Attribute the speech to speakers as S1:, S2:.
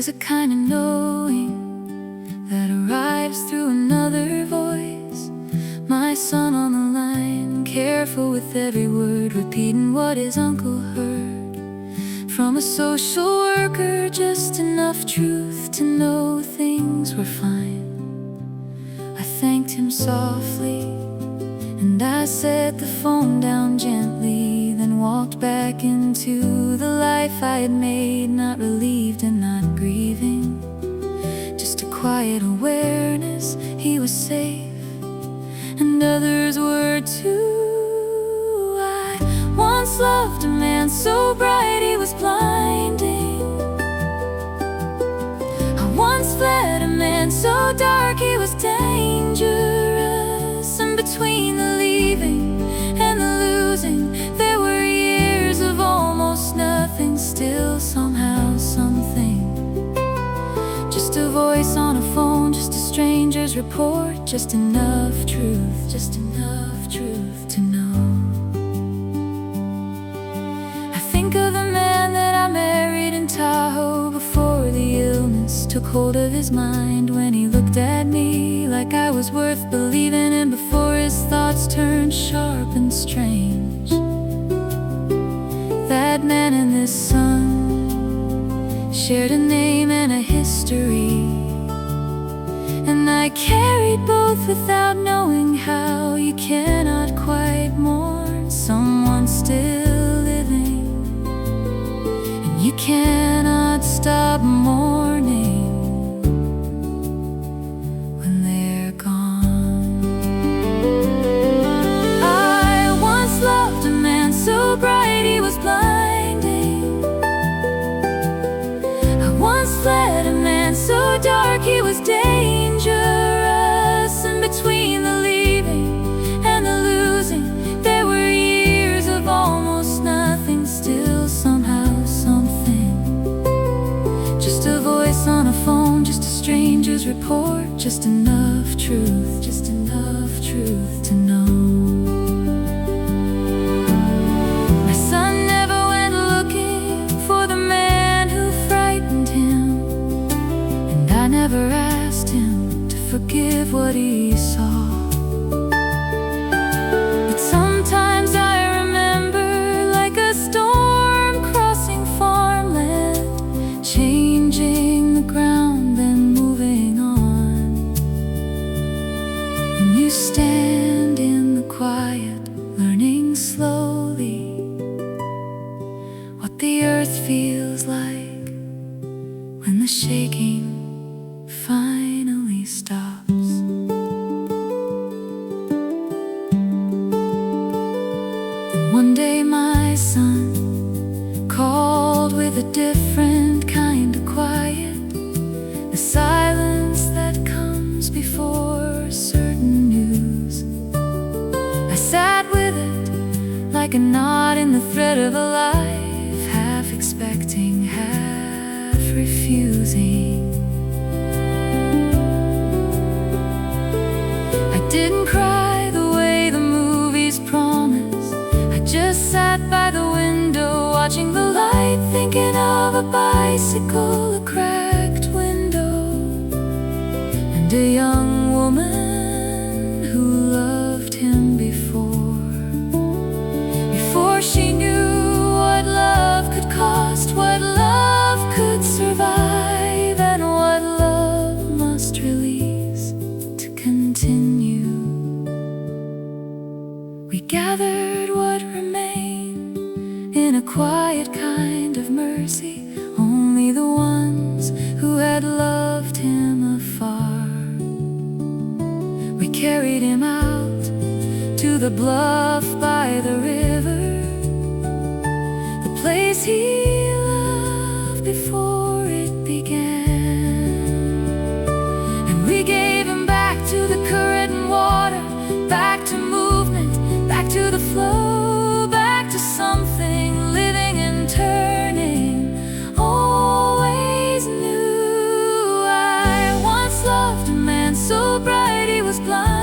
S1: There's a kind of knowing that arrives through another voice. My son on the line, careful with every word, repeating what his uncle heard from a social worker, just enough truth to know things were fine. I thanked him softly, and I set the phone down gently, then walked back into the life I had made, not relieved and not grieving, just a quiet awareness he was safe, and others were too. I once loved a man so bright he was blinding. I once fled a man so dark he was dangerous, and between the leaving and the losing there were years of almost nothing, still somehow something. Just a voice on a phone, just a stranger's report, just enough truth to know. I think of the man that I married in Tahoe before the illness took hold of his mind, when he looked at me like I was worth believing in, before his thoughts turned sharp and strange. That man and this son shared a name and a history, and I carried both without knowing how. You cannot quite mourn someone still living, and you cannot stop mourning when they're gone. I once loved a man so bright he was blinding. I once fled a man so dark he was dangerous, and between the leaving and the losing there were years of almost nothing, still somehow something. Just a voice on a phone, just a stranger's report, just enough truth to know. My son never went looking for the man who frightened him, and I never asked him to forgive what he saw. But sometimes I remember, like a storm crossing farmland, changing the ground then moving on. And you stand in the quiet, learning slowly what the earth feels like when the shaking finally stops. Then one day my son called with a different kind of quiet, the silence that comes before certain news. I sat with it like a knot in the thread of a life, half expecting, half refusing. I didn't cry the way the movies promise. I just sat by the window, watching the light, thinking of a bicycle, a cracked window, and a young woman who loved him before she knew what love could cost, what love could survive, and what love must release to continue. We gathered what remained in a quiet kind of mercy, only the ones who had loved him afar. We carried him out to the bluff by the river, the place he loved before it began. And we gave him back to the current and water, back to movement, back to the flow, back to something living and turning, always new. I once loved a man so bright he was blind.